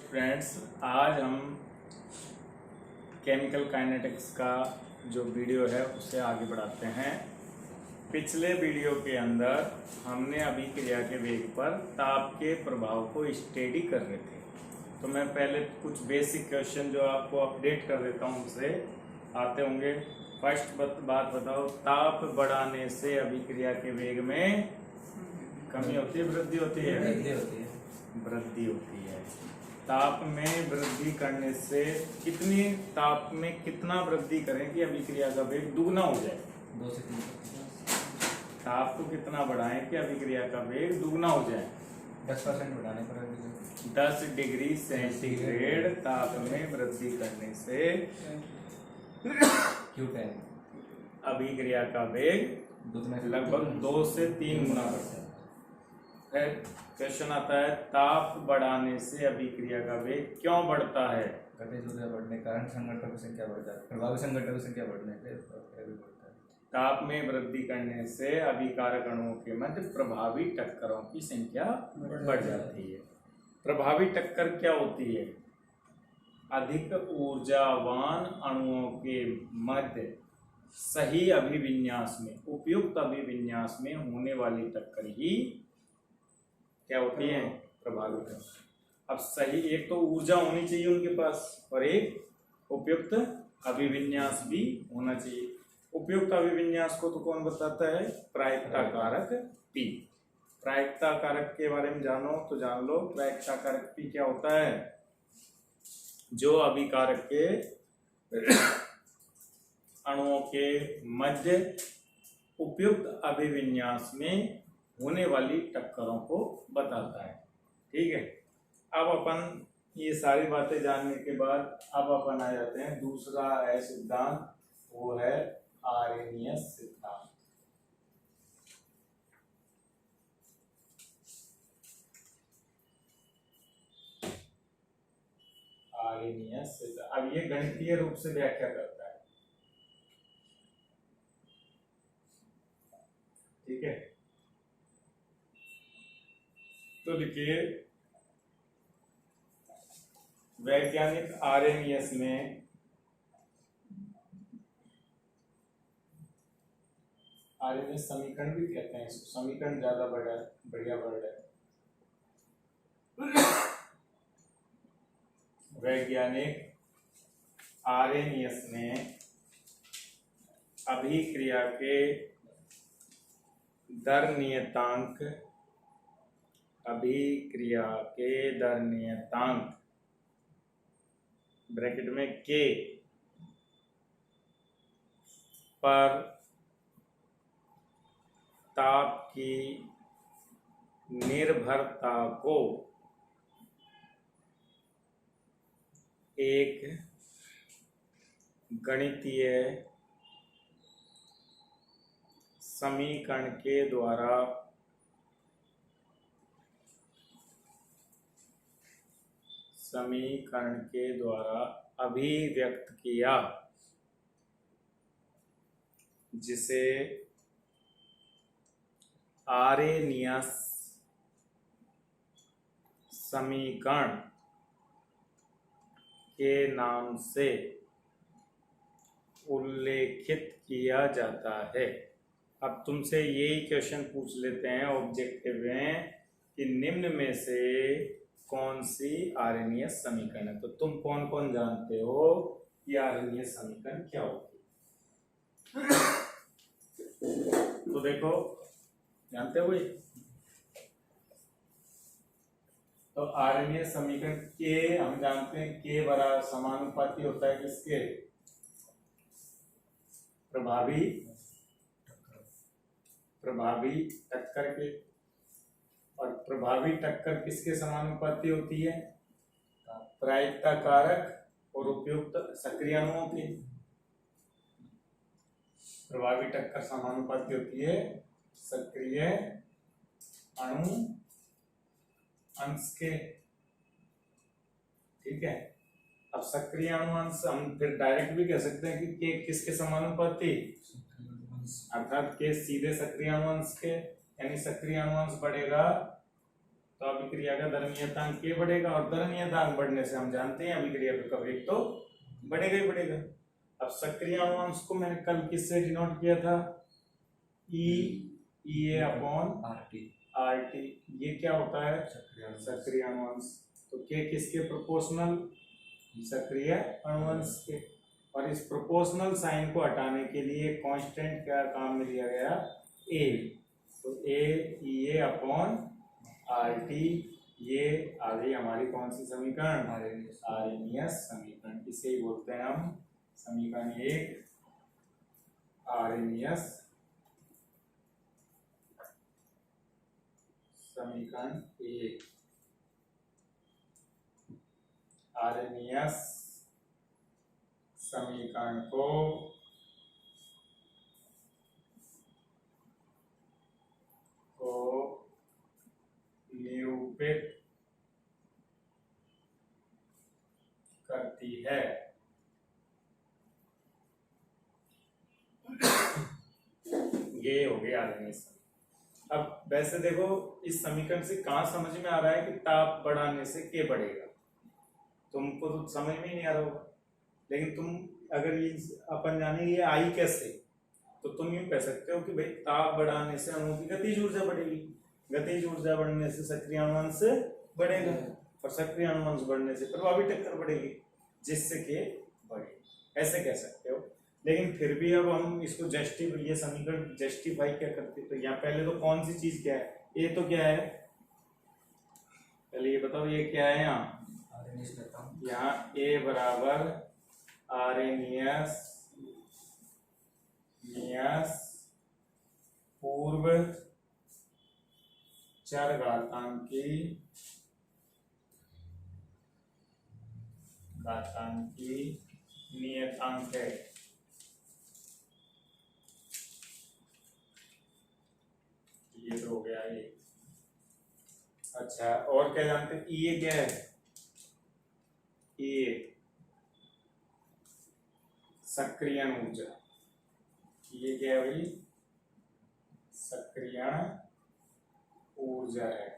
Friends, आज हम chemical kinetics का जो वीडियो है उसे आगे बढ़ाते हैं। पिछले वीडियो के अंदर हमने अभिक्रिया के वेग पर ताप के प्रभाव को स्टडी कर रहे थे। तो मैं पहले कुछ बेसिक क्वेश्चन जो आपको अपडेट कर देता हूँ उनसे आते होंगे। फर्स्ट बात बताओ, ताप बढ़ाने से अभिक्रिया के वेग में कमी होती है, वृद्धि होती है? वृद्धि होती है। ताप में वृद्धि करने से कितनी ताप में कितना वृद्धि करें कि अभिक्रिया का वेग दुगना हो जाए? 2 से 3। ताप को कितना बढ़ाएं कि अभिक्रिया का वेग दुगना हो जाए? 10% बढ़ाने पर 10 डिग्री सेंटीग्रेड ताप में वृद्धि करने से Q10 अभिक्रिया का वेग लगभग 2 से 3 गुना बढ़ता है। फिर क्वेश्चन आता है, ताप बढ़ाने से अभिक्रिया का वेग क्यों बढ़ता है? गतिज ऊर्जा बढ़ने के कारण संघटकों की संख्या बढ़ जाती है, प्रभावी संघटकों की संख्या बढ़ने से बढ़ता है। ताप में वृद्धि करने से अभिकारक अणुओं के मध्य प्रभावी टक्करों की संख्या बढ़ जाती है। प्रभावी टक्कर क्या होती है? अधिक ऊर्जावान अणुओं के मध्य सही अभिविन्यास में, उपयुक्त अभिविन्यास में होने वाली टक्कर ही क्या होती है? प्रभावी टक्कर। अब सही, एक तो ऊर्जा होनी चाहिए उनके पास और एक उपयुक्त अभिविन्यास भी होना चाहिए। उपयुक्त अभिविन्यास को तो कौन बताता है? प्रायिकता कारक P। प्रायिकता कारक के बारे में जानो तो जान लो। प्रायिकता कारक P क्या होता है? जो अभिकारक के अणुओं के मध्य उपयुक्त अभिविन्यास में होने वाली टक्करों को बताता है। ठीक है, अब अपन ये सारी बातें जानने के बाद अब अपन आ जाते हैं दूसरा सिद्धांत, वो है आर्रेनियस सिद्धांत। आर्रेनियस सिद्धांत, अब ये गणितीय रूप से व्याख्या करता है। ठीक है, तो लिखिए, वैज्ञानिक आर्रेनियस में आर्रेनियस समीकरण भी कहते हैं इसको, समीकरण ज्यादा बढ़िया वर्ड है। वैज्ञानिक आर्रेनियस ने अभिक्रिया के दर नियतांक, अभिक्रिया के दर नियतांक ब्रैकेट में K पर ताप की निर्भरता को एक गणितीय समीकरण के द्वारा अभिव्यक्त किया, जिसे आर्रेनियस समीकरण के नाम से उल्लेखित किया जाता है। अब तुमसे यही क्वेश्चन पूछ लेते हैं ऑब्जेक्टिव में कि निम्न में से कौन सी आर्रेनियस समीकरण है। तो तुम कौन कौन जानते हो कि आर्रेनियस समीकरण क्या होती है? तो देखो, जानते हो भाई, तो आर्रेनियस समीकरण के हम जानते हैं के बराबर समानुपाती होता है किसके? प्रभावी टक्कर के। और प्रभावी टक्कर किसके समानुपाती होती है? प्रायिकता कारक और उपयुक्त सक्रिय अणुओं की। प्रभावी टक्कर समानुपाती होती है सक्रिय अणु अंश के। ठीक है, अब सक्रिय अणु अंश हम फिर डायरेक्ट भी कह सकते हैं कि किसके समानुपाती? अर्थात के सीधे सक्रिय अणु अंश के, यानी सक्रिय अणु अंश बढ़ेगा तो अभिक्रिया का दर नियतांक के बढ़ेगा, और दर नियतांक बढ़ने से हम जानते हैं अभिक्रिया का वेग तो बढ़ेगा ही बढ़ेगा। अब सक्रिय अणुअंश को मैंने कल किससे डिनोट किया था? E upon RT। ये क्या होता है? सक्रिय अणुअंश। तो के किसके प्रोपोर्शनल? सक्रिय अणुअंश के। और इस प्रोपोर्शनल साइन को हटाने के लिए कांस्टेंट क्या काम में लिया गया? A। तो E अपॉन RT, ये आ गई हमारी कौन सी समीकरण? आर्हेनियस समीकरण। इसे ही बोलते हैं हम समीकरण 1 आर्हेनियस समीकरण 1। आर्हेनियस समीकरण को निरूपित करती है। ये हो गया आर्हेनियस। अब वैसे देखो इस समीकरण से कहाँ समझ में आ रहा है कि ताप बढ़ाने से के बढ़ेगा? तुमको तो समझ में ही नहीं आ रहा होगा, लेकिन तुम अगर ये अपन जाने ये आई कैसे, तो तुम यूं कह सकते हो कि भाई ताप बढ़ाने से अणु की गतिज ऊर्जा बढ़ेगी, गतिज ऊर्जा बढ़ने से सक्रिय अणुअंश बढ़ेगा, और सक्रिय अणुअंश बढ़ने से प्रभावी टक्कर बढ़ेगी, जिससे के बढ़ेगी। ऐसे कह सकते हो। लेकिन फिर भी अब हम इसको ये समीकरण जस्टिफाई क्या करते हैं? तो यहाँ पहले तो कौन सी चीज क्या है? ये तो क्या है, पहले ये बताओ ये क्या है? यहाँ A बराबर आर्हेनियस पूर्व चरघातांकी नियतांक है। ये तो हो गया ये। अच्छा, और क्या जानते हैं? ये क्या है? ये सक्रियण ऊर्जा। ये क्या है भाई? सक्रियण ऊर्जा है।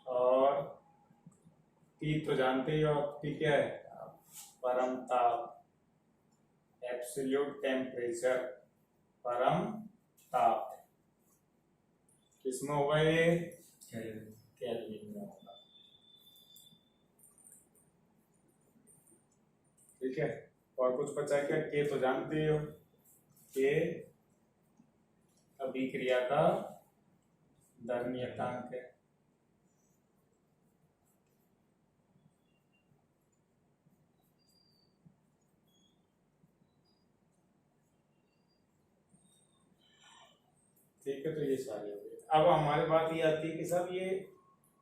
और T तो जानते ही हो आप, T क्या है? परम ताप, एब्सोल्यूट टेम्परेचर, परम ताप। किसमें होगा ये? केल्विन में होगा। ठीक है, और कुछ बचा क्या? के तो जानते हो, के अभिक्रिया का दर नियतांक है। ठीक है, तो ये सारे हो गए। अब हमारी बात ये आती है कि साहब ये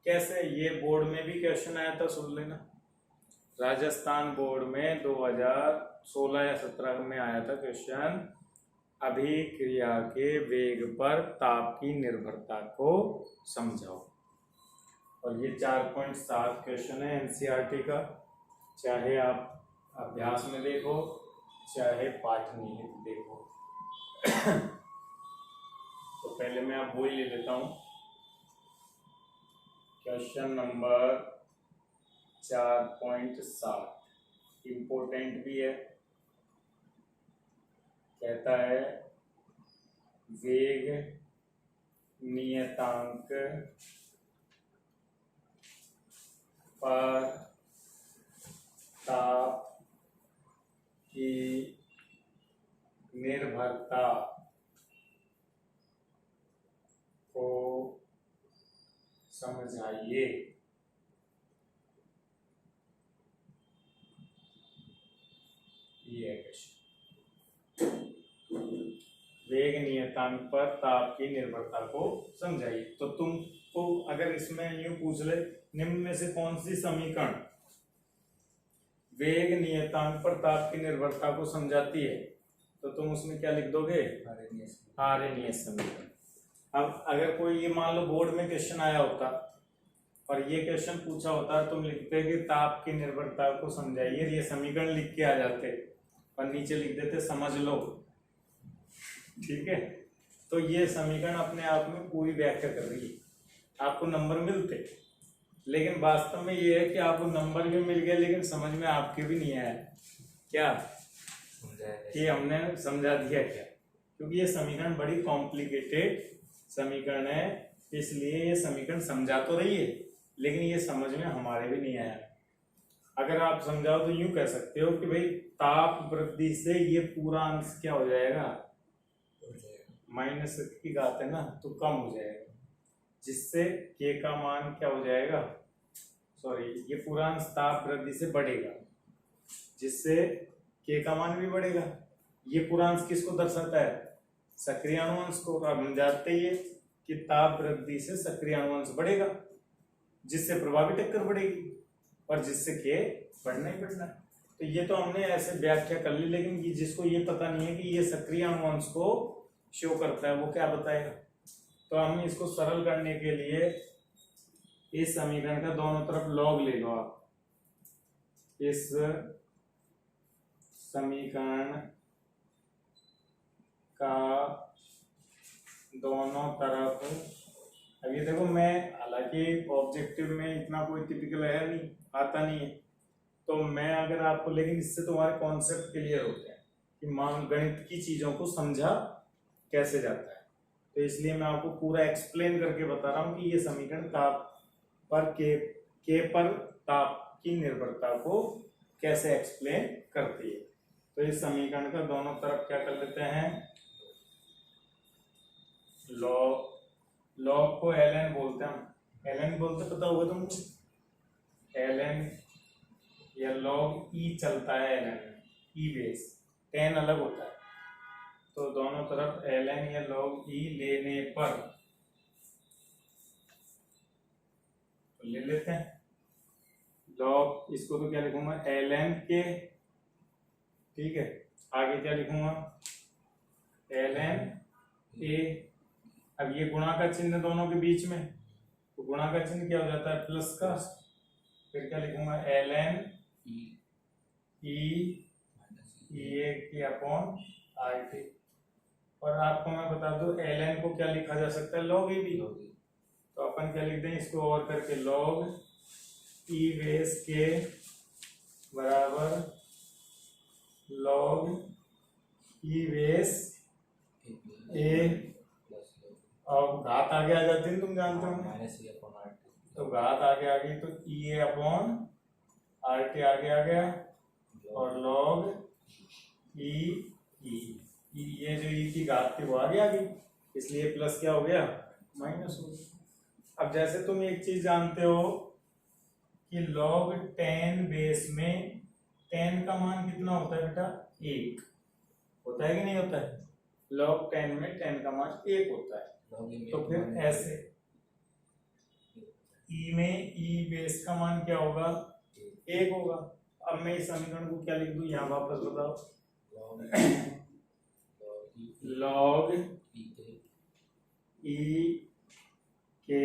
कैसे, ये बोर्ड में भी क्वेश्चन आया था, सुन लेना। राजस्थान बोर्ड में 2016 या 17 में आया था क्वेश्चन, अभिक्रिया के वेग पर ताप की निर्भरता को समझाओ। और ये 4.7 क्वेश्चन है एनसीईआरटी का, चाहे आप अभ्यास में देखो चाहे पाठ निहित देखो। तो पहले मैं आप वही ले लेता हूँ। क्वेश्चन नंबर 4.7 इम्पोर्टेंट भी है। कहता है वेग नियतांक पर ताप की निर्भरता को समझाइए। ये क्वेश्चन, वेग नियतांक पर ताप की निर्भरता को समझाइए। तो तुमको अगर इसमें यूं पूछ ले, निम्न में से कौन सी समीकरण वेग नियतांक पर ताप की निर्भरता को समझाती है, तो तुम उसमें क्या लिख दोगे? आर्हेनियस समीकरण। अब अगर कोई ये मान लो बोर्ड में क्वेश्चन आया होता और ये क्वेश्चन पूछा होता, तुम लिखते कि ताप की निर्भरता को समझाइए, ये समीकरण लिख के आ जाते और नीचे लिख देते समझ लो। ठीक है, तो ये समीकरण अपने आप में पूरी व्याख्या कर रही है। आपको नंबर मिलते, लेकिन वास्तव में ये है कि आपको नंबर भी मिल गया लेकिन समझ में आपके भी नहीं आया क्या कि हमने समझा दिया क्या, क्योंकि ये समीकरण बड़ी कॉम्प्लिकेटेड समीकरण है, इसलिए ये समीकरण समझा तो रही है लेकिन ये समझ में हमारे भी नहीं आया। अगर आप समझाओ तो यूं कह सकते हो कि भाई ताप वृद्धि से ये पूरा अंश क्या हो जाएगा, माइनस की घात है ना, तो कम हो जाएगा, जिससे के का मान क्या हो जाएगा, सॉरी ये पूरा अंश ताप वृद्धि से बढ़ेगा, जिससे के का मान भी बढ़ेगा। ये पूरा अंश किसको दर्शाता है, सक्रिय अणुअंश को। अब हम जानते ही है कि ताप वृद्धि से सक्रिय अणुअंश बढ़ेगा, जिससे प्रभावी टक्कर बढ़ेगी और जिससे के बढ़ना ही बढ़ना है। तो ये तो हमने ऐसे व्याख्या कर ली, लेकिन ये जिसको ये पता नहीं है कि ये सक्रिय अणुअंश को शो करता है वो क्या बताएगा। तो हम इसको सरल करने के लिए इस समीकरण का दोनों तरफ लॉग ले लो आप। इस समीकरण का दोनों तरफ, अब ये देखो मैं हालांकि ऑब्जेक्टिव में इतना कोई टिपिकल है नहीं, आता नहीं है, तो मैं अगर आपको, लेकिन इससे तुम्हारे कॉन्सेप्ट क्लियर होते हैं कि मान गणित की चीजों को समझा कैसे जाता है, तो इसलिए मैं आपको पूरा एक्सप्लेन करके बता रहा हूँ कि ये समीकरण ताप पर के पर ताप की निर्भरता को कैसे एक्सप्लेन करती है। तो इस समीकरण का दोनों तरफ क्या कर लेते हैं, लॉग को ln बोलते हैं हम, ln बोलते पता होगा तुमको, ln या log e चलता है ln में, e बेस, tan अलग होता है, तो दोनों तरफ ln या log e लेने पर तो ले लेते हैं log, इसको तो क्या लिखूंगा ln के, ठीक है, आगे क्या लिखूंगा ln a। अब ये गुणा का चिन्ह दोनों के बीच में, तो गुणा का चिन्ह क्या हो जाता है प्लस का, फिर क्या लिखूंगा ln e की अपॉन RT। और आपको मैं बता दूं ln को क्या लिखा जा सकता है log e भी, तो अपन क्या लिख दें इसको और करके log e बेस के बराबर log e बेस a, और घात आगे आ जाती है तुम जानते हो, तो घात आगे आ गई तो ई ए अपॉन RT आगे आ गया, और log e ये जो e की घात थी वो आगे आ गई, इसलिए प्लस क्या हो गया माइनस हो गया। अब जैसे तुम एक चीज जानते हो कि log 10 बेस में 10 का मान कितना होता है बेटा, 1 होता है कि नहीं होता है, log 10 में 10 का मान 1 होता है, तो फिर ऐसे e में e बेस का मान क्या होगा 1 होगा। अब मैं इस समीकरण को क्या लिख दूं यहाँ वापस बताओ, log e के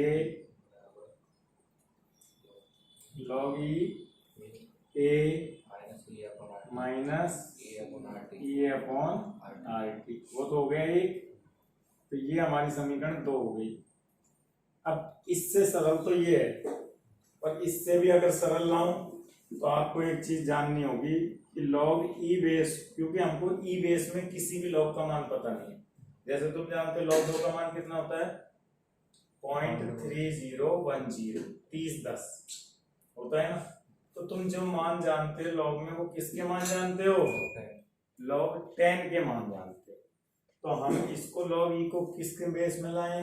log e a minus e upon RT, वो तो हो गया एक, तो ये हमारी समीकरण 2 हो गई। अब इससे सरल तो ये है, और इससे भी अगर सरल लाऊं तो आपको एक चीज जाननी होगी कि log e बेस, क्योंकि हमको e बेस में किसी भी log का मान पता नहीं है। जैसे तुम जानते हो log 2 का मान कितना होता है 0.3010, 3010 होता है ना, तो तुम जो मान जानते हो log में वो किसके मान जानते हो, log 10 के मान जानते हो, तो हम इसको log e को किसके बेस में लाए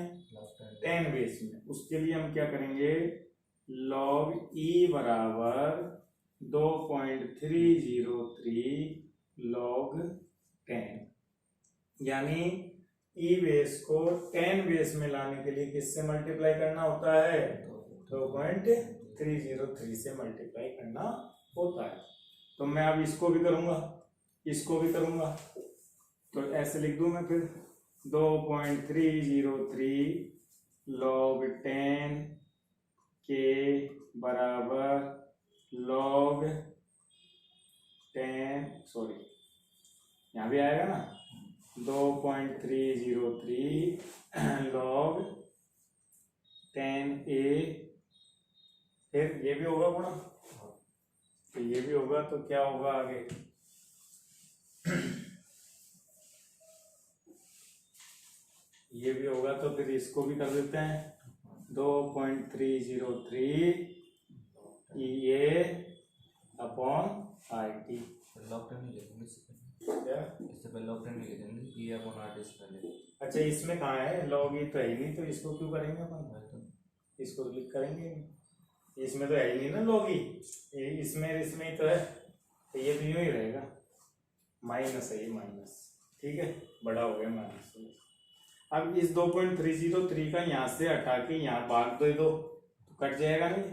10 बेस में, उसके लिए हम क्या करेंगे log e बराबर 2.303 log 10, यानी e बेस को 10 बेस में लाने के लिए किससे मल्टीप्लाई करना होता है 2.303 से मल्टीप्लाई करना होता है। तो मैं अब इसको भी करूंगा, इसको भी करूंगा, तो ऐसे लिख दूं मैं फिर 2.303 log 10 के बराबर log 10, सॉरी यहाँ भी आएगा ना, 2.303 log 10a, फिर ये भी होगा गुणा, तो ये भी होगा, तो क्या होगा आगे, ये भी होगा, तो फिर इसको भी कर देते हैं 2.303 EA अपॉन RT। लॉग 10 ही लिखेंगे क्या, इससे पहले लॉग 10 ही लिखेंगे ये अपॉन RT से पहले। अच्छा इसमें कहाँ है लॉग, ये तो है ही नहीं, तो इसको क्यों करेंगे अपन, इसको तो लिख करेंगे नहीं। इसमें तो है ही नहीं ना लॉग ही, इसमें ही तो है, तो ये भी यूं ही रहेगा, माइनस है ये माइनस, ठीक है, बड़ा हो गया माइनस। अब इस 2.303 का यहाँ से हटा के यहाँ भाग दो तो कट जाएगा नहीं,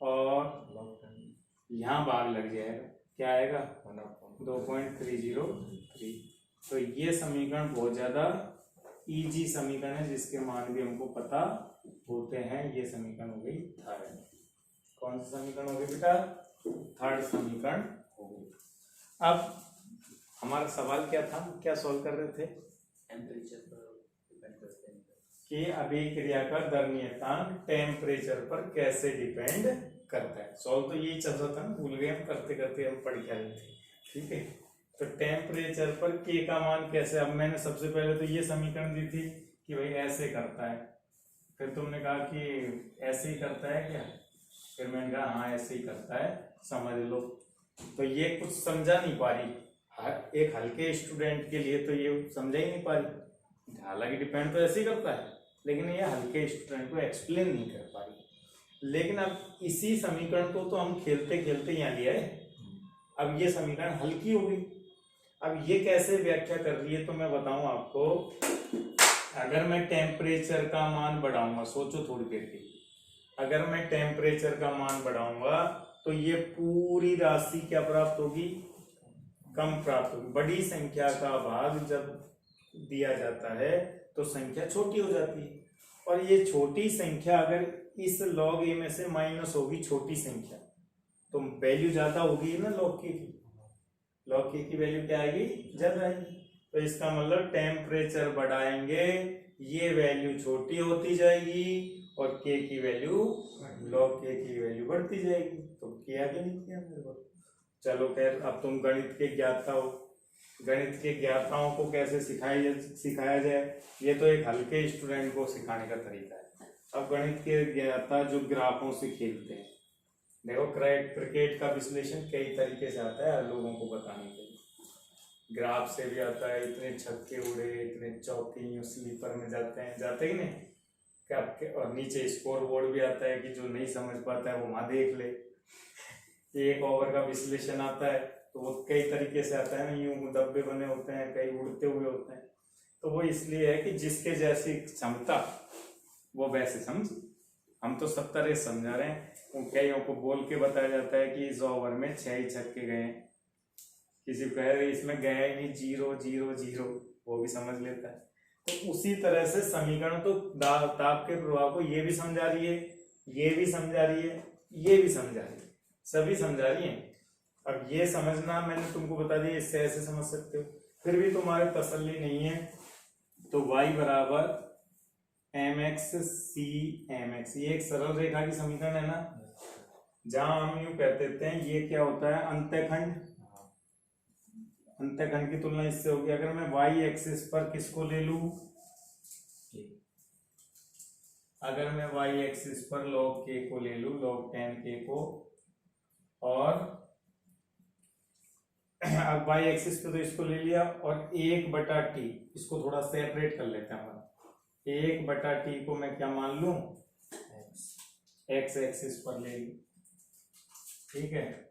और यहाँ भाग लग जाएगा, क्या आएगा 2.303। तो ये समीकरण बहुत ज्यादा इजी समीकरण है, जिसके मान भी हमको पता होते हैं। ये समीकरण हो गई थर्ड। कौन सा समीकरण हो गई बेटा, थर्ड समीकरण हो गई। अब हमारा सवाल क्या था, क्या सॉल्व कर रहे थे, टेम्परेचर पर डिपेंड करते हैं कि अभिक्रिया का दरनीयतांक टेम्परेचर पर कैसे डिपेंड करता है। सॉल्व तो यही चल रहा था ना, भूल गए हम, करते करते हम पढ़ के आए थे, ठीक है। तो टेम्परेचर पर के का मान कैसे, अब मैंने सबसे पहले तो ये समीकरण दी थी कि भाई ऐसे करता है, फिर तुमने कहा कि ऐसे ही करता है क्या, फिर मैंने कहा हाँ ऐसे ही करता है, समझ लो। तो ये कुछ समझा नहीं पा रही, एक हल्के स्टूडेंट के लिए तो ये समझा ही नहीं पा रही, हालांकि डिपेंड तो ऐसे ही करता है, लेकिन ये हल्के स्टूडेंट को एक्सप्लेन नहीं कर पा रही। लेकिन अब इसी समीकरण को तो हम खेलते खेलते यहाँ ले आए, अब ये समीकरण हल्की हो गई। अब ये कैसे व्याख्या कर रही है, तो मैं बताऊं आपको। अगर मैं टेम्परेचर का मान बढ़ाऊंगा, सोचो थोड़ी देर के लिए, अगर मैं टेम्परेचर का मान बढ़ाऊंगा तो ये पूरी राशि क्या प्राप्त होगी, कम प्राप्त होगी। बड़ी संख्या का भाग जब दिया जाता है तो संख्या छोटी हो जाती है, और ये छोटी संख्या अगर इस log a में से माइनस होगी छोटी संख्या, तो वैल्यू ज्यादा होगी ना log k की, log k की वैल्यू क्या आएगी, ज्यादा आएगी। तो इसका मतलब टेम्परेचर बढ़ाएंगे, ये वैल्यू छोटी होती जाएगी और k की वैल्यू, log k की वैल्यू बढ़ती जाएगी। तो किया कि नहीं किया मेरे को, चलो खैर, अब तुम गणित के ज्ञाता हो, गणित के ज्ञाताओं को कैसे सिखाया जाए, ये तो एक हल्के स्टूडेंट को सिखाने का तरीका है। अब गणित के ज्ञाता जो ग्राफों से खेलते हैं, देखो क्रिकेट का विश्लेषण कई तरीके से आता है लोगों को बताने के लिए। ग्राफ से भी आता है, इतने छक्के उड़े, इतने चौके स्लीपर में जाते ही नहीं क्या, और नीचे स्कोर बोर्ड भी आता है कि जो नहीं समझ पाता है वो वहां देख ले। एक ओवर का विश्लेषण आता है तो वो कई तरीके से आता है ना, यूं डब्बे बने होते हैं, कई उड़ते हुए होते हैं। तो वो इसलिए है कि जिसके जैसी क्षमता वो वैसे समझ। हम तो 70 समझा रहे हैं, कईयों को बोल के बताया जाता है कि इस ओवर में 6 ही छक्के गए, किसी को कह रहे इसमें गया ही नहीं, 0 0 0, वो भी समझ लेता है। तो उसी तरह से समीकरण तो ताप के प्रभाव को ये भी समझा रही है, ये भी समझा रही है, ये भी समझा रही है, सभी समझा रही है। अब ये समझना मैंने तुमको बता दिया, इससे ऐसे समझ सकते हो। फिर भी तुम्हारे तसल्ली नहीं है तो y बराबर mx c mx, ये एक सरल रेखा की समीकरण है ना, जहां हम यूं कह देते हैं ये क्या होता है, अंतःखंड। अंतःखंड की तुलना इससे होगी। अगर मैं y एक्सिस पर किसको ले लूं, अगर मैं y एक्सिस पर log k को ले लूं, log 10k को, और अब y एक्सिस पे तो इसको ले लिया, और 1/t, इसको थोड़ा सेपरेट कर लेते हैं हम। 1/t को मैं क्या मान लूं, x एक्सिस पर ले लूं, ठीक है।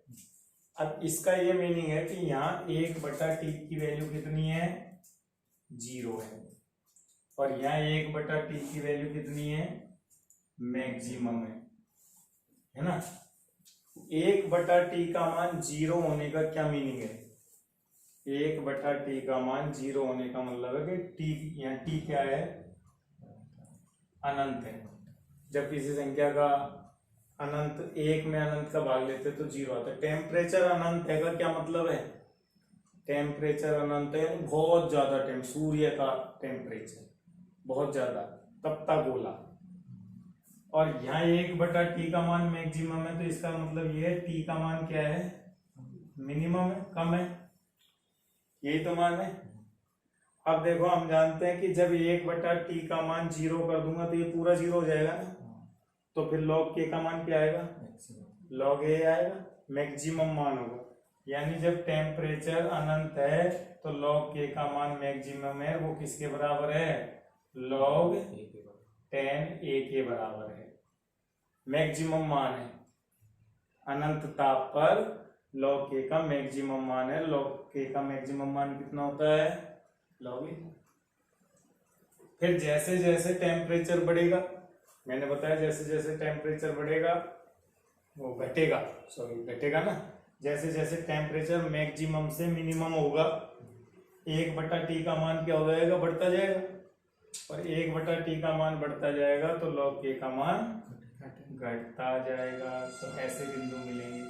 अब इसका ये मीनिंग है कि यहाँ 1/t की वैल्यू कितनी है, 0 है, और यहाँ 1/t की वैल्यू कितनी है, मैक्सिमम है ना। 1/t का मान 0 होने का क्या मीनिंग है, 1/t का मान 0 होने का मतलब है कि t, यहाँ t क्या है, अनंत है। जब किसी संख्या का अनंत, 1 में अनंत का भाग लेते तो 0 आता है। टेम्परेचर अनंत है का क्या मतलब है, टेम्परेचर अनंत है, बहुत ज्यादा सूर्य का टेम्परेचर बहुत ज्यादा, तपता गोला, और यहाँ 1/T का मान मैक्सिमम है, तो इसका मतलब ये है T का मान क्या है, मिनिमम है, कम है, यही तो मान है। अब देखो हम जानते हैं कि जब 1/T का मान 0 कर दूंगा तो ये पूरा 0 हो जाएगा ना, तो फिर log K का मान क्या आएगा, log A आएगा, मैक्सिमम मान होगा। यानी जब टेम्परेचर अनंत है तो log K का मान मैक्सिमम है, वो किसके बराबर है, log 10A के बराबर है, मैक्सिमम मान है। अनंत ताप पर log K का मैक्सिमम मान है, log K का मैक्सिमम मान कितना होता है, log A। फिर जैसे जैसे टेम्परेचर बढ़ेगा, मैंने बताया जैसे जैसे टेम्परेचर बढ़ेगा वो घटेगा, सॉरी घटेगा ना, जैसे जैसे टेम्परेचर मैक्सिमम से मिनिमम होगा 1/T का मान क्या हो जाएगा, बढ़ता जाएगा, और 1/T का मान बढ़ता जाएगा तो log K का मान घटता जाएगा। तो ऐसे बिंदु मिलेंगे,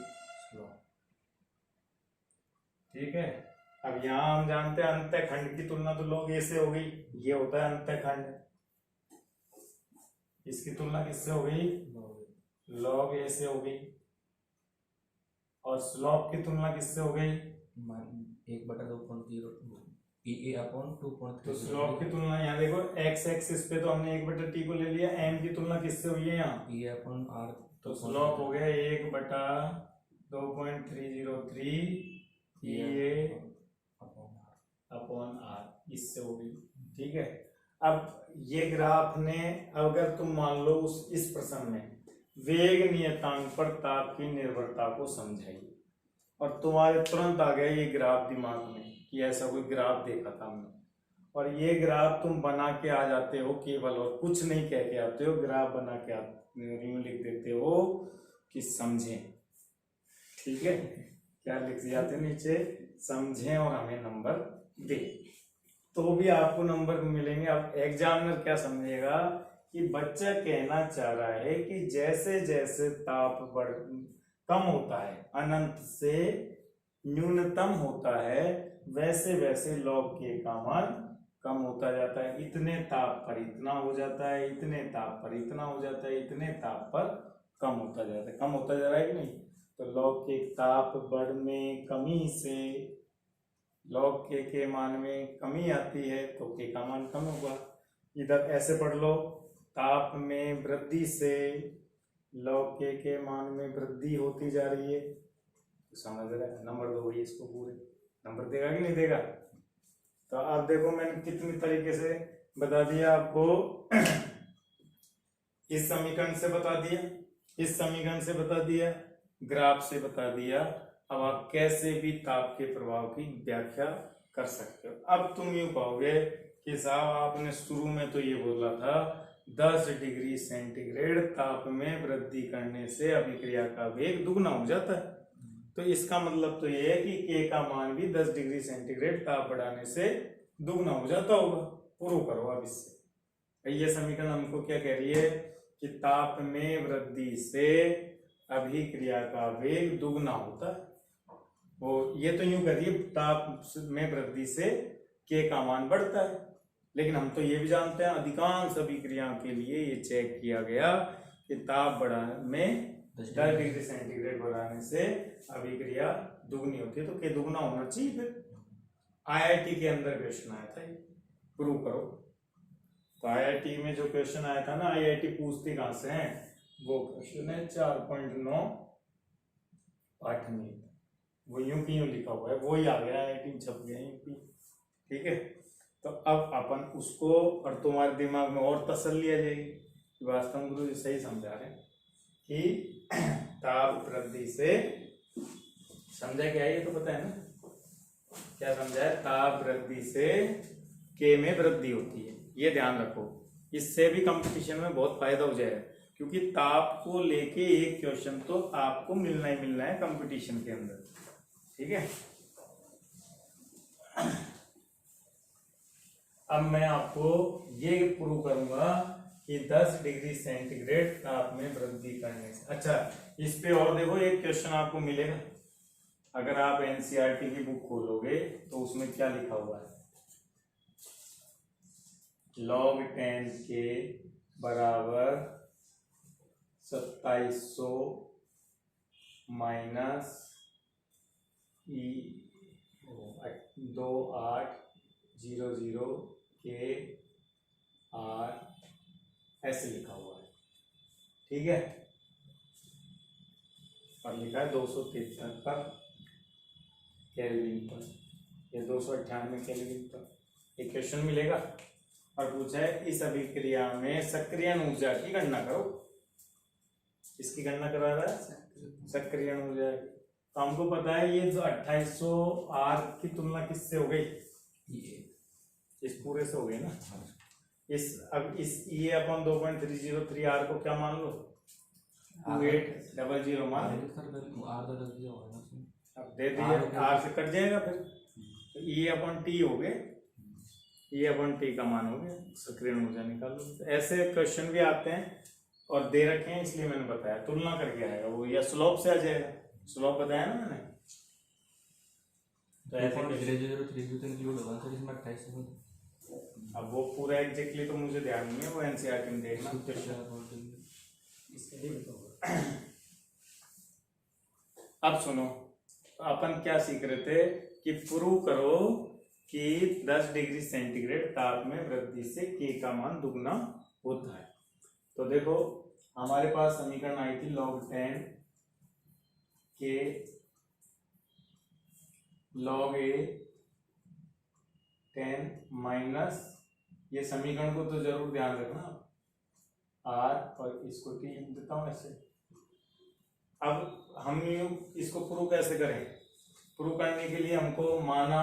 ठीक है। अब यहाँ हम जानते हैं अंतःखंड की तुलना तो log A से हो गई, ये होता है अंतःखंड, इसकी तुलना किससे हो गई, log A से हो गई, और स्लोप की तुलना किससे हो गई, 1/2.0 PA/2.3। तो स्लोप की तुलना यहाँ देखो x एक्सिस पे तो हमने 1/T को ले लिया, m की तुलना किससे हुई है यहाँ, PA/R, तो स्लोप हो गया 1/2.303 PA/R, इससे हो गई, ठीक है। अब ये ग्राफ ने, अगर तुम मान लो इस प्रश्न में वेग नियतांक पर ताप की निर्भरता को समझाइए, और तुम्हारे तुरंत आ गया ये ग्राफ दिमाग में कि ऐसा कोई ग्राफ देखा था हमने, और ये ग्राफ तुम बना के आ जाते हो केवल, और कुछ नहीं कह के आते हो, ग्राफ बना के यूं लिख देते हो कि समझें, ठीक है। क्या लिख जाते हो नीचे, समझें और हमें नंबर दे, तो भी आपको नंबर मिलेंगे। अब एग्जामिनर क्या समझेगा कि बच्चा कहना चाह रहा है कि जैसे जैसे ताप कम होता है, अनंत से न्यूनतम होता है, वैसे वैसे log K का मान कम होता जाता है, इतने ताप पर इतना हो जाता है, इतने ताप पर इतना हो जाता है, इतने ताप पर कम होता जाता है, कम होता जा रहा है कि नहीं। तो log K ताप बढ़ने कमी से log K के मान में कमी आती है तो K का मान कम होगा। इधर ऐसे पढ़ लो, ताप में वृद्धि से log K के मान में वृद्धि होती जा रही है, तो समझ रहे हैं, नंबर दो भाई इसको, पूरे नंबर देगा कि नहीं देगा। तो आप देखो मैंने कितनी तरीके से बता दिया आपको, इस समीकरण से बता दिया, इस समीकरण से बता दिया, ग्राफ से बता दिया। अब आप कैसे भी ताप के प्रभाव की व्याख्या कर सकते हो। अब तुम यूं कहोगे कि साहब आपने शुरू में तो ये बोला था 10 डिग्री सेंटीग्रेड ताप में वृद्धि करने से अभिक्रिया का वेग दुगना हो जाता है, तो इसका मतलब तो ये है कि K का मान भी 10 डिग्री सेंटीग्रेड ताप बढ़ाने से दुगना हो जाता होगा। प्रूव करो अब इससे। ये समीकरण हमको क्या कह रही है कि ताप में वृद्धि से अभिक्रिया का वेग दुगना होता है। वो ये तो यूं करिए, ताप में वृद्धि से K का मान बढ़ता है, लेकिन हम तो ये भी जानते हैं अधिकांश अभिक्रियाओं के लिए ये चेक किया गया कि ताप बढ़ाने में 10 डिग्री सेंटीग्रेड बढ़ाने से अभिक्रिया दुगनी होती है, तो K दुगना होना चाहिए। फिर IIT के अंदर क्वेश्चन आया था, प्रूव करो। तो IIT में जो क्वेश्चन आया था ना, IIT पूछती कहां से है, वो क्वेश्चन है 4.9 पाठ में, वो यूं की यूं लिखा हुआ है, वो ही आ गया, IIT में छप गया यूं, ठीक है। तो अब अपन उसको, और तुम्हारे दिमाग में और तसल्ली आ जाएगी, वास्तव में गुरु जी सही समझा रहे हैं कि ताप वृद्धि से, समझा क्या ये तो पता है ना, क्या समझा है, ताप वृद्धि से K में वृद्धि होती है, ये ध्यान रखो। इससे भी कंपटीशन में बहुत फायदा हो जाएगा, क्योंकि ताप को लेके एक क्वेश्चन तो आपको मिलना ही मिलना है कंपटीशन के अंदर, ठीक है। अब मैं आपको ये प्रूव करूंगा कि 10 डिग्री सेंटीग्रेड ताप में वृद्धि करने से, अच्छा इस पे और देखो एक क्वेश्चन आपको मिलेगा। अगर आप एनसीईआरटी की बुक खोलोगे तो उसमें क्या लिखा हुआ है, log 10 के बराबर 2700 माइनस 2800 के आर ऐसे लिखा हुआ है, ठीक है। और लिखा है 273 केल्विन पर, ये 298 केल्विन पर। एक क्वेश्चन मिलेगा और पूछा है इस अभिक्रिया में सक्रियण ऊर्जा की गणना करो। इसकी गणना करा रहा है सक्रियण ऊर्जा की। तो हमको पता है ये जो 2800 आर की तुलना किससे हो गई, इस पूरे से हो गई ना। अब इस ये अपन 2.303 आर को क्या मान लो, 2800 मान लो। अब दे दिए, आर से कट जाएगा फिर, तो ई अपन टी हो गए, ई अपन टी का मान हो गया, सक्रियण ऊर्जा निकाल लो। तो ऐसे क्वेश्चन भी आते हैं और दे रखे हैं, इसलिए मैंने बताया तुलना करके आएगा वो, या स्लोप से आ जाएगा, स्लोप बताया ना मैंने। तो ऐसे अब वो पूरा एग्जैक्टली तो मुझे ध्यान नहीं है, वो एनसीईआरटी में देखना। अब सुनो, अपन क्या सीख रहे थे कि प्रूव करो कि 10 डिग्री सेंटीग्रेड ताप में वृद्धि से के का मान दुगना होता है। तो देखो हमारे पास समीकरण आई थी log 10 के log a 10 माइनस, ये समीकरण को तो जरूर ध्यान रखना, r और इसको t देता हूं ऐसे। अब हम इसको प्रूव कैसे करें, प्रूव करने के लिए हमको माना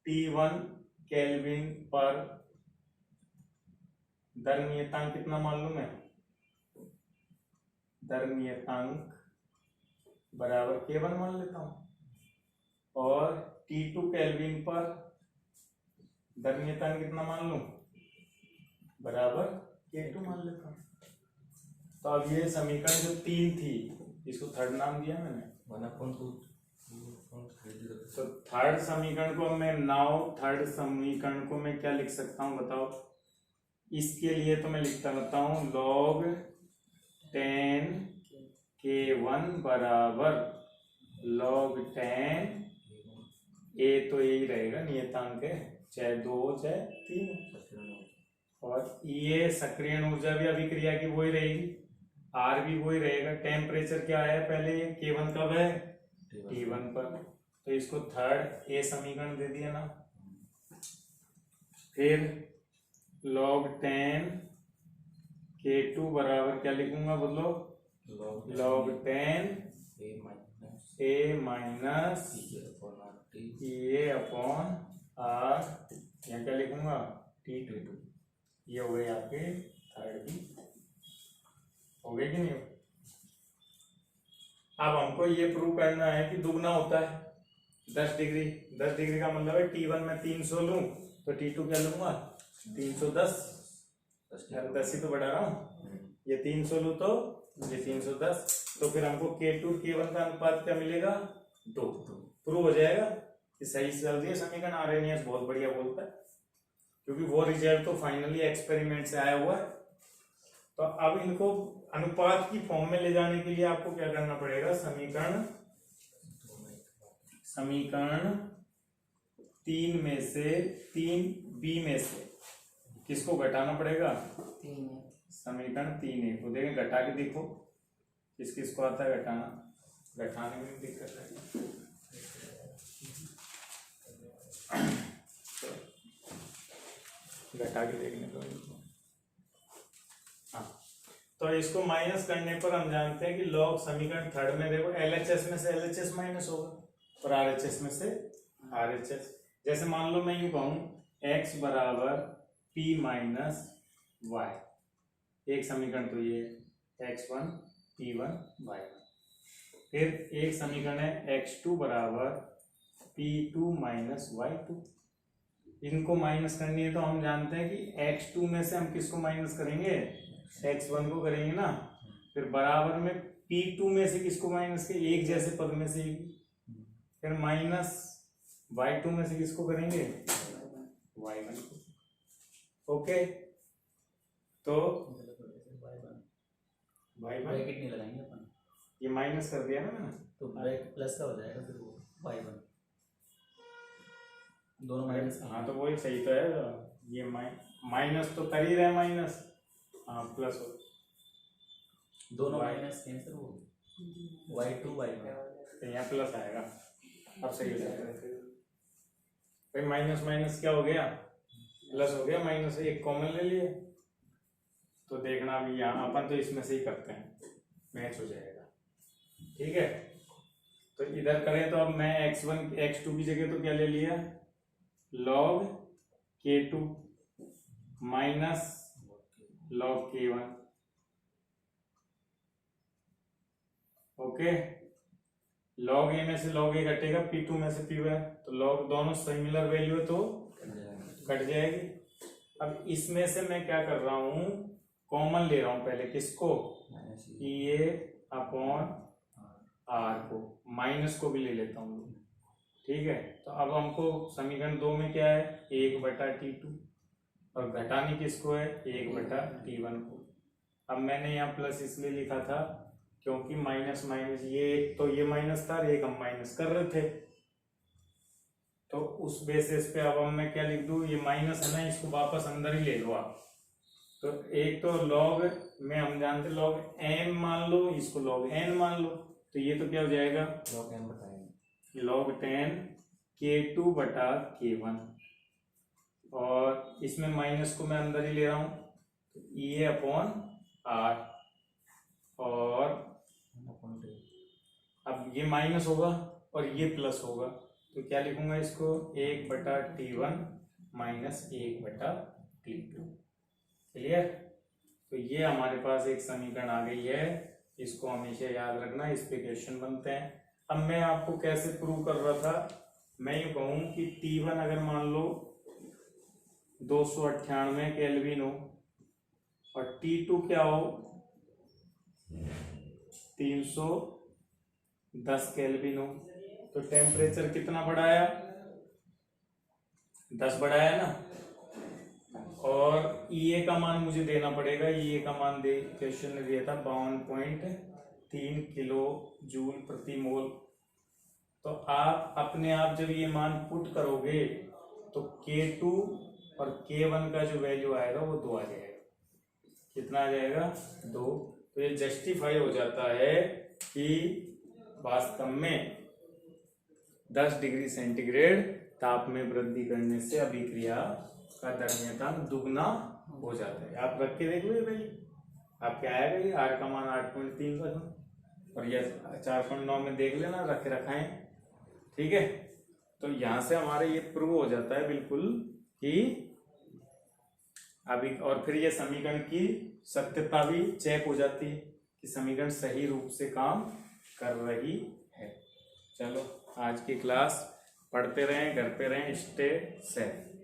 T1 केल्विन पर दरनियतांक कितना मालूम है, दरनियतांक बराबर K1 मान लेता हूं, और T2 केल्विन पर दरनियतांक कितना मान लूं, बराबर K2 मान लेता हूं। तो अब ये समीकरण जो 3 थी, इसको थर्ड नाम दिया मैंने, तो थर्ड समीकरण को मैं थर्ड समीकरण को मैं क्या लिख सकता हूं बताओ। इसके लिए तो मैं लिखता रहता हूं log 10 K1 बराबर log 10 a, तो यही रहेगा नियतांक है, चाहे 2 चाहे 3, और ये सक्रियण ऊर्जा भी अभिक्रिया की वही रहेगी, आर भी वही रहेगा। टेम्परेचर क्या है पहले, K1 कब है, T1 पर, तो इसको थर्ड ए समीकरण दे दिया ना। फिर log 10 K2 बराबर क्या लिखूंगा बोलो, log 10 a minus A upon R, यहाँ क्या लिखूंगा T2। ये हो गए आपके थर्ड की, हो गए कि नहीं हो। अब हमको ये प्रूव करना है कि दुगना होता है 10 डिग्री। 10 डिग्री का मतलब है T1 में 300 लूं तो T2 क्या लूंगा 310, 10 ही तो बढ़ा रहा हूं, ये 300 लूं तो ये 310, तो फिर हमको K2 K1 का अनुपात क्या मिलेगा 2, प्रूव हो जाएगा कि सही चल रही है समीकरण। आर्हेनियस बहुत बढ़िया बोलता है, क्योंकि वो रिजल्ट तो फाइनली एक्सपेरिमेंट से आया हुआ है। तो अब इनको अनुपात की फॉर्म में ले जाने के लिए आपको क्या करना पड़ेगा, समीकरण 3 में से 3b में से किसको घटाना पड़ेगा, समीकरण 3a को। देखें घटा के देखो किस किस को आता है घटाना, घटाने में दिक्कत है। घटा के देखने को, हाँ, तो इसको माइनस करने पर हम जानते हैं कि लॉग समीकरण थर्ड में देखो LHS में से LHS माइनस होगा और RHS में से RHS। जैसे मान लो मैं यूं कहूं x बराबर p माइनस y, एक समीकरण तो ये x1 p1 y1। फिर एक समीकरण है x2 बराबर p2 माइनस y2। इनको माइनस करनी है तो हम जानते हैं कि x2 में से हम किसको माइनस करेंगे, x1 को करेंगे ना, फिर बराबर में P2 में से किसको माइनस के, एक जैसे पद में से एक, फिर माइनस Y2 में से किसको करेंगे, Y1 को। ओके, तो Y1 ब्रैकेट नहीं लगाएंगे अपन, ये माइनस कर दिया ना मैंने, तो ब्रैकेट प्लस का हो जाएगा फिर वो y1 दोनों माइनस। हाँ तो वही सही तो है, ये माइनस तो कर ही रहे माइनस, हाँ प्लस हो, दोनों Y- माइनस कैंसिल हो y2 y1 तो यहाँ प्लस आएगा, अब सही हो जाएगा। भाई माइनस माइनस क्या हो गया, प्लस हो गया, माइनस एक कॉमन ले लिए, तो देखना अभी यहाँ अपन तो इसमें से ही करते हैं, मैच हो जाएगा। ठीक है, तो इधर करें तो अब मैं x1 x2 की जगह तो क्या ले लिया, log k2 minus log k1। Okay, log a में से log a घटेगा, p2 में से p1, तो log दोनों सिमिलर वैल्यू है तो कट जाएगी। अब इसमें से मैं क्या कर रहा हूं, कॉमन ले रहा हूं पहले, किसको, ए अपॉन आर को, माइनस को भी ले लेता हूँ। ठीक है, तो अब हमको समीकरण 2 में क्या है, 1/T2, और घटानी किसको है, 1/T1 को। अब मैंने यहाँ प्लस इसलिए लिखा था क्योंकि माइनस माइनस, ये एक तो ये माइनस था, एक हम माइनस कर रहे थे, तो उस बेसिस पे अब मैं क्या लिख दूं, ये माइनस है ना, इसको वापस अंदर ही ले लो आप। तो एक तो log में हम जानते log m मान लो, इसको log n मान लो, तो ये तो क्या हो जाएगा, log 10 k2/k1, और इसमें माइनस को मैं अंदर ही ले रहा हूं, तो e अपॉन r, और अब ये माइनस होगा और ये प्लस होगा, तो क्या लिखूंगा इसको, 1/T1 माइनस 1/T2। क्लियर, तो ये हमारे पास एक समीकरण आ गई है, इसको हमेशा याद रखना, इस पे क्वेश्चन बनते हैं। अब मैं आपको कैसे प्रूव कर रहा था, मैं ये कहूं कि T1 अगर मान लो 298 केल्विन हो, और T2 क्या हो, 310 केल्विन हो, तो टेम्परेचर कितना बढ़ाया, 10 बढ़ाया ना, और EA का मान मुझे देना पड़ेगा, EA का मान दे क्वेश्चन ने दिया था 52.3 किलो जूल प्रति मोल। तो आप अपने आप जब ये मान पुट करोगे तो K2 और K1 का जो वैल्यू आएगा वो 2 आ जाएगा। कितना आ जाएगा, 2। तो ये जस्टिफाई हो जाता है कि वास्तव में 10 डिग्री सेंटीग्रेड ताप में वृद्धि करने से अभिक्रिया का द्रव्यताप दुगना हो जाता है। आप रख के देख लो भाई, आपके आएगा ये R का मान 8.3 रखना, और ये 4.9 में देख लेना, रखे रखाएं। ठीक है, तो यहां से हमारे ये प्रूव हो जाता है बिल्कुल कि अभी, और फिर ये समीकरण की सत्यता भी चेक हो जाती है कि समीकरण सही रूप से काम कर रही है। चलो आज की क्लास पढ़ते रहें, घर पे रहें, स्टे सेफ।